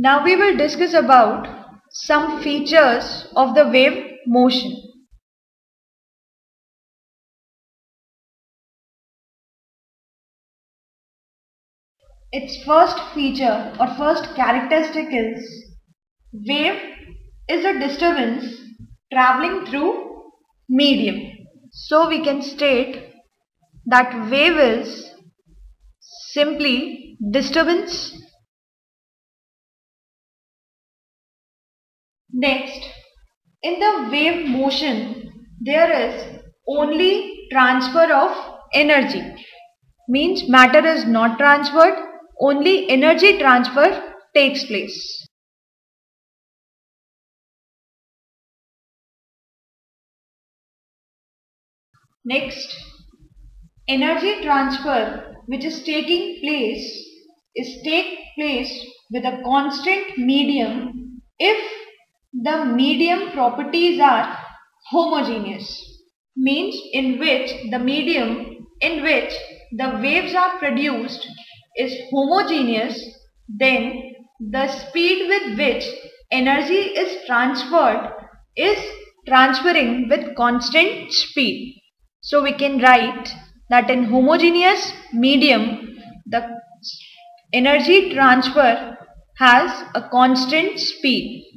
Now we will discuss about some features of the wave motion. Its first feature or first characteristic is wave is a disturbance traveling through medium. So we can state that wave is simply disturbance. Next, in the wave motion, there is only transfer of energy. Means matter is not transferred, only energy transfer takes place. Next, energy transfer which is taking place take place with a constant medium if the medium properties are homogeneous, means in which the medium in which the waves are produced is homogeneous, then the speed with which energy is transferred is transferring with constant speed. So we can write that in homogeneous medium the energy transfer has a constant speed.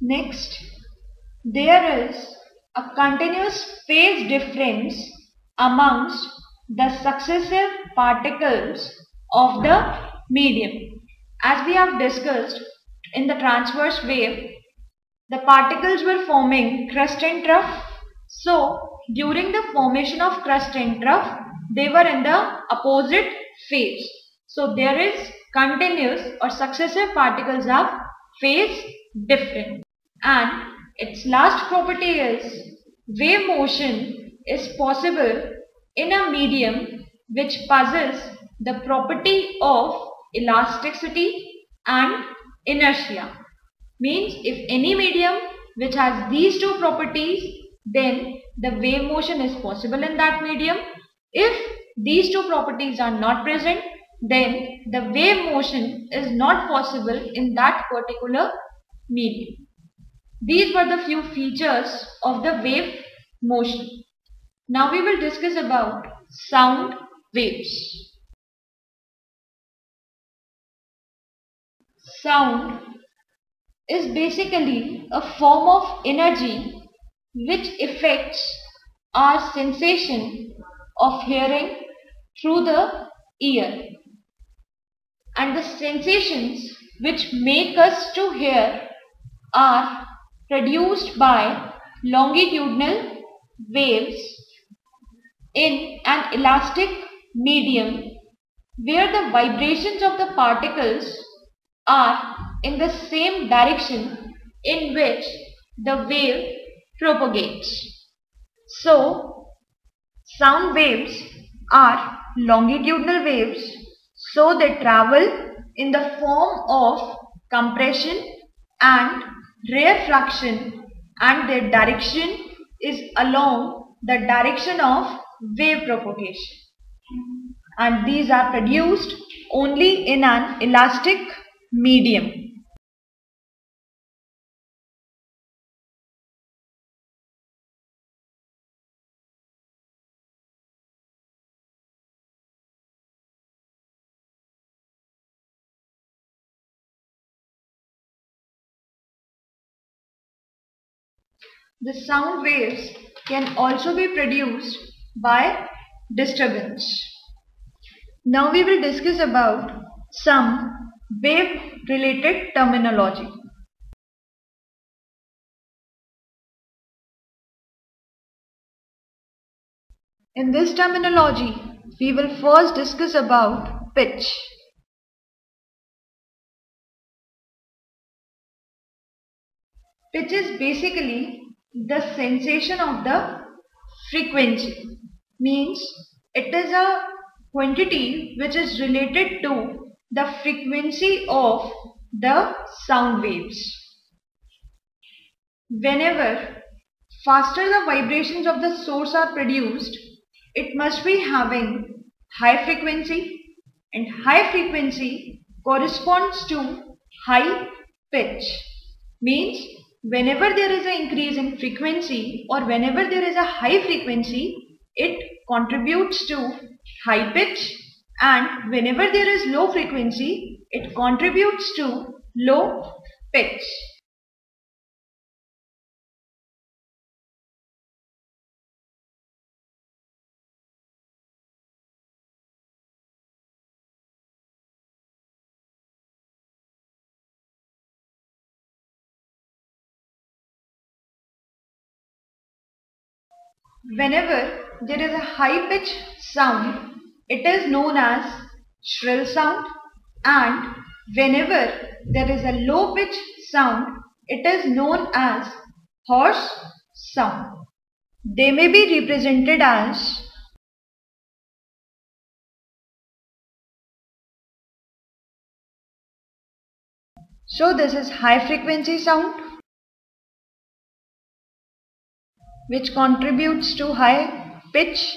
Next, there is a continuous phase difference amongst the successive particles of the medium. As we have discussed in the transverse wave, the particles were forming crust and trough. So, during the formation of crust and trough, they were in the opposite phase. So, there is continuous or successive particles of phase difference. And its last property is wave motion is possible in a medium which possesses the property of elasticity and inertia. Means if any medium which has these two properties, then the wave motion is possible in that medium. If these two properties are not present, then the wave motion is not possible in that particular medium. These were the few features of the wave motion. Now we will discuss about sound waves. Sound is basically a form of energy which affects our sensation of hearing through the ear. And the sensations which make us to hear are produced by longitudinal waves in an elastic medium where the vibrations of the particles are in the same direction in which the wave propagates. So, sound waves are longitudinal waves, so they travel in the form of compression and rarefaction, and their direction is along the direction of wave propagation, and these are produced only in an elastic medium. The sound waves can also be produced by disturbance. Now we will discuss about some wave related terminology. In this terminology, we will first discuss about pitch. Pitch is basically the sensation of the frequency, means it is a quantity which is related to the frequency of the sound waves. Whenever faster the vibrations of the source are produced, it must be having high frequency, and high frequency corresponds to high pitch. Means whenever there is an increase in frequency or whenever there is a high frequency, it contributes to high pitch, and whenever there is low frequency, it contributes to low pitch. Whenever there is a high pitch sound, it is known as shrill sound, and whenever there is a low pitch sound, it is known as hoarse sound. They may be represented as so this is high frequency sound, which contributes to high pitch,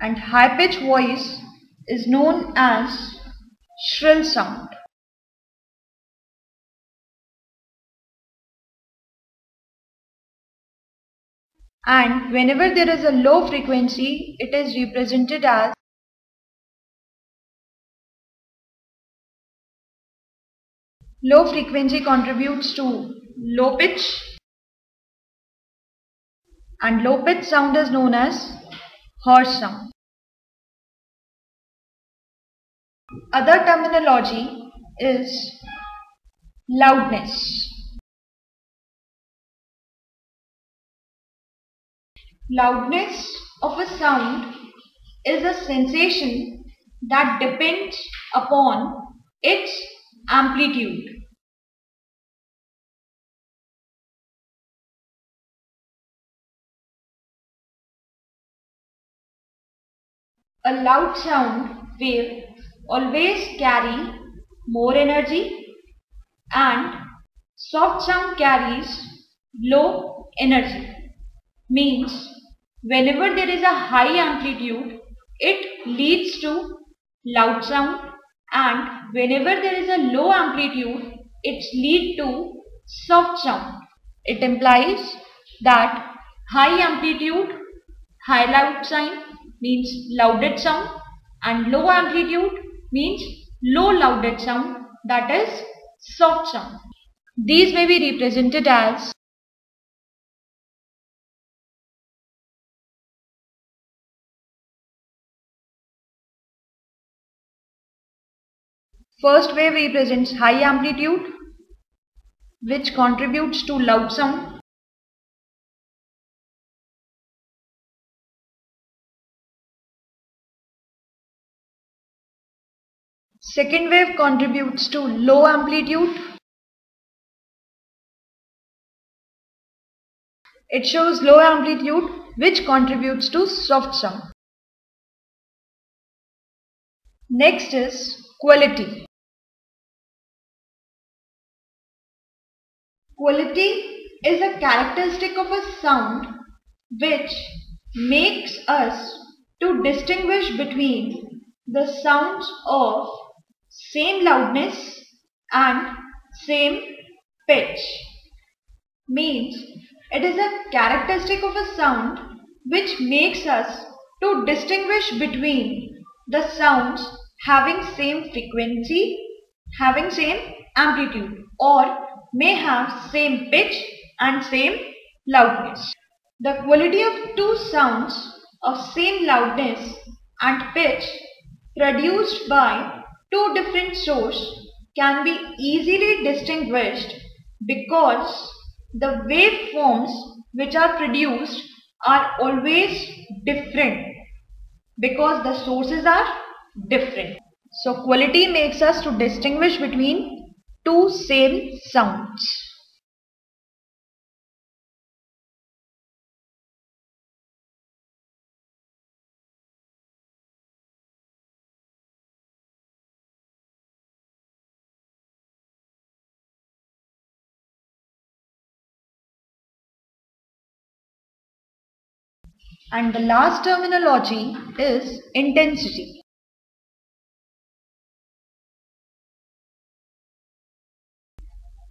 and high pitch voice is known as shrill sound. And whenever there is a low frequency, it is represented as low frequency contributes to low pitch, and low pitch sound is known as hoarse sound. Other terminology is loudness. Loudness of a sound is a sensation that depends upon its amplitude. A loud sound wave always carry more energy, and soft sound carries low energy. Means whenever there is a high amplitude, it leads to loud sound, and whenever there is a low amplitude, it leads to soft sound. It implies that high amplitude, high loud sign means louded sound, and low amplitude means low louded sound, that is soft sound. These may be represented as first wave represents high amplitude, which contributes to loud sound. Second wave contributes to low amplitude. It shows low amplitude, which contributes to soft sound. Next is quality. Quality is a characteristic of a sound which makes us to distinguish between the sounds of same loudness and same pitch. Means it is a characteristic of a sound which makes us to distinguish between the sounds having same frequency, having same amplitude, or may have same pitch and same loudness. The quality of two sounds of same loudness and pitch produced by two different sources can be easily distinguished because the waveforms which are produced are always different because the sources are different. So quality makes us to distinguish between two same sounds. And the last terminology is intensity.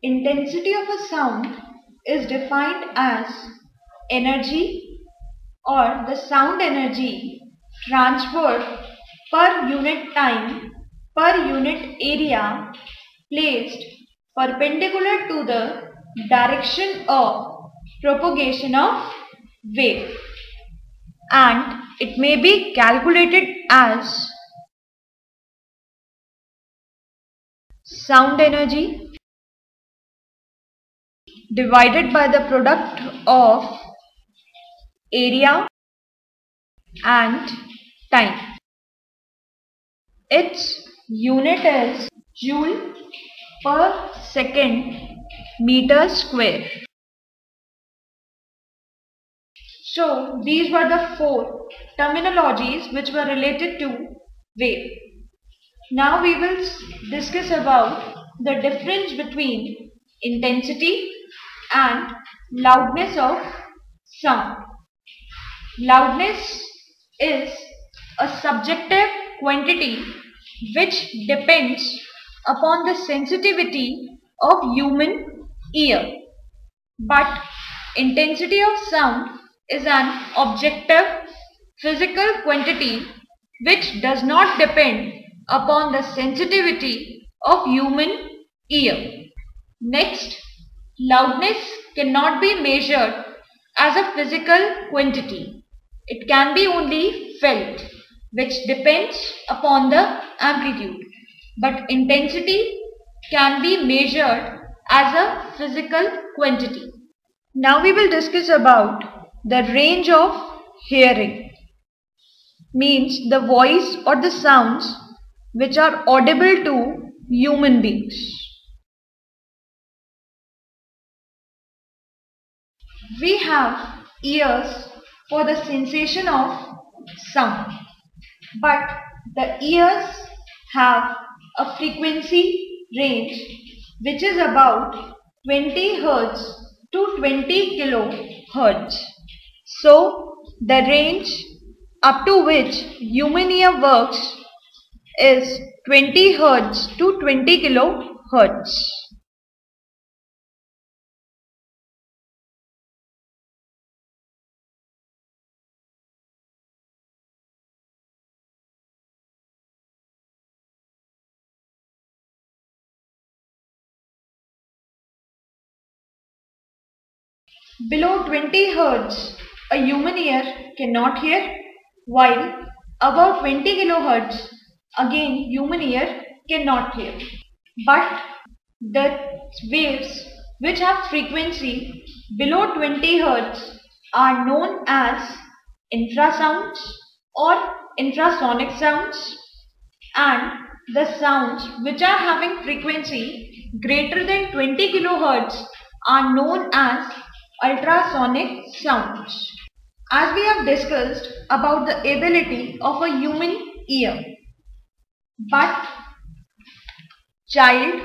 Intensity of a sound is defined as energy or the sound energy transferred per unit time per unit area placed perpendicular to the direction of propagation of wave, and it may be calculated as sound energy divided by the product of area and time. Its unit is joule per second meter square. So these were the 4 terminologies which were related to wave. Now we will discuss about the difference between intensity and loudness of sound. Loudness is a subjective quantity which depends upon the sensitivity of human ear. But intensity of sound is an objective physical quantity which does not depend upon the sensitivity of human ear. Next, loudness cannot be measured as a physical quantity. It can be only felt, which depends upon the amplitude. But intensity can be measured as a physical quantity. Now we will discuss about the range of hearing. Means the voice or the sounds which are audible to human beings. We have ears for the sensation of sound, but the ears have a frequency range which is about 20 Hz to 20 kHz. So the range up to which human ear works is 20 Hz to 20 kHz. Below 20 Hz, a human ear cannot hear, while above 20 kHz, again human ear cannot hear. But the waves which have frequency below 20 Hz are known as infrasounds or infrasonic sounds, and the sounds which are having frequency greater than 20 kHz are known as ultrasonic sounds. As we have discussed about the ability of a human ear, but child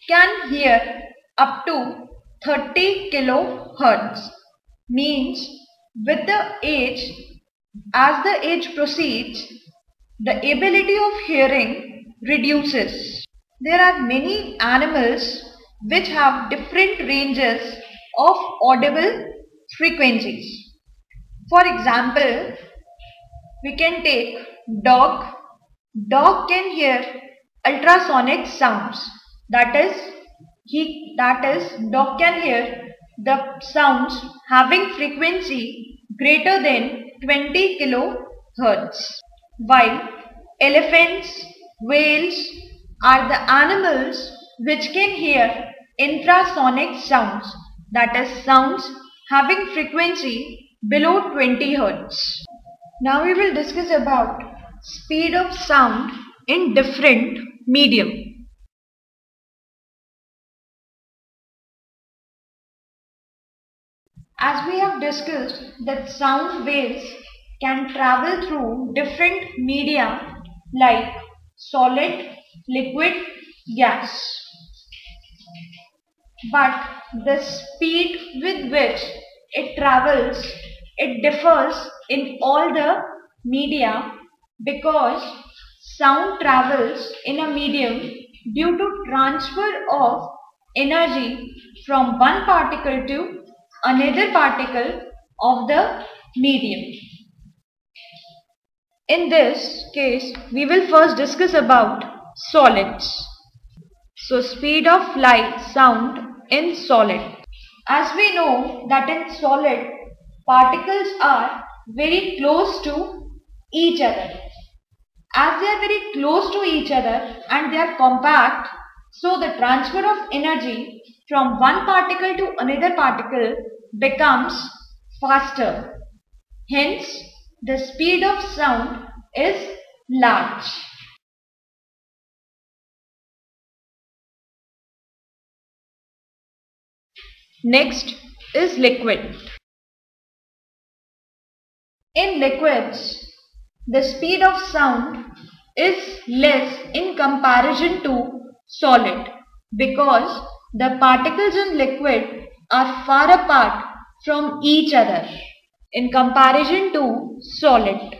can hear up to 30 kHz. Means with the age, as the age proceeds, the ability of hearing reduces. There are many animals which have different ranges of audible frequencies. For example, we can take dog. Dog can hear ultrasonic sounds. That is, dog can hear the sounds having frequency greater than 20 kHz. While elephants, whales are the animals which can hear infrasonic sounds. That is, sounds having frequency below 20 Hz. Now we will discuss about speed of sound in different medium. As we have discussed that sound waves can travel through different media like solid, liquid, gas. But the speed with which it travels it differs in all the media because sound travels in a medium due to transfer of energy from one particle to another particle of the medium. In this case, we will first discuss about solids. So, speed of light sound in solid. As we know that in solid, particles are very close to each other. As they are very close to each other and they are compact, so the transfer of energy from one particle to another particle becomes faster. Hence, the speed of sound is large. Next is liquid. In liquids, the speed of sound is less in comparison to solid because the particles in liquid are far apart from each other in comparison to solid.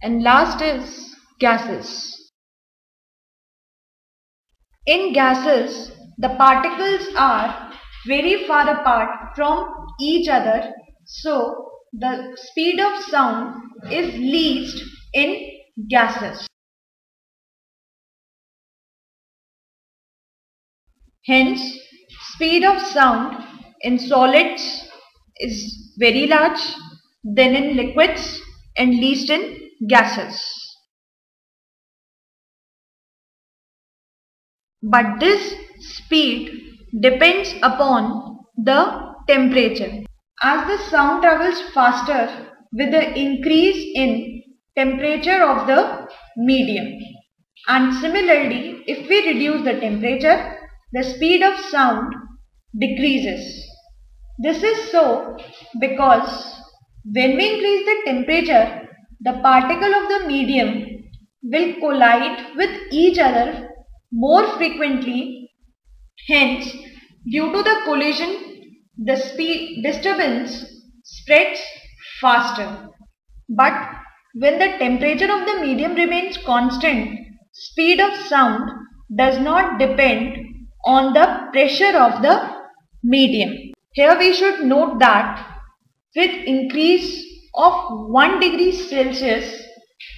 And last is gases. In gases, the particles are very far apart from each other, so the speed of sound is least in gases. Hence, speed of sound in solids is very large, then in liquids and least in gases. But this speed depends upon the temperature. As the sound travels faster with the increase in temperature of the medium. And similarly, if we reduce the temperature, the speed of sound decreases. This is so because when we increase the temperature, the particle of the medium will collide with each other more frequently. Hence, due to the collision, the disturbance spreads faster. But when the temperature of the medium remains constant, speed of sound does not depend on the pressure of the medium. Here we should note that with increase of 1 degree Celsius,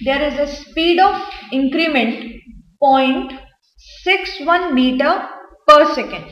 there is a speed of increment 0.61 meter per second.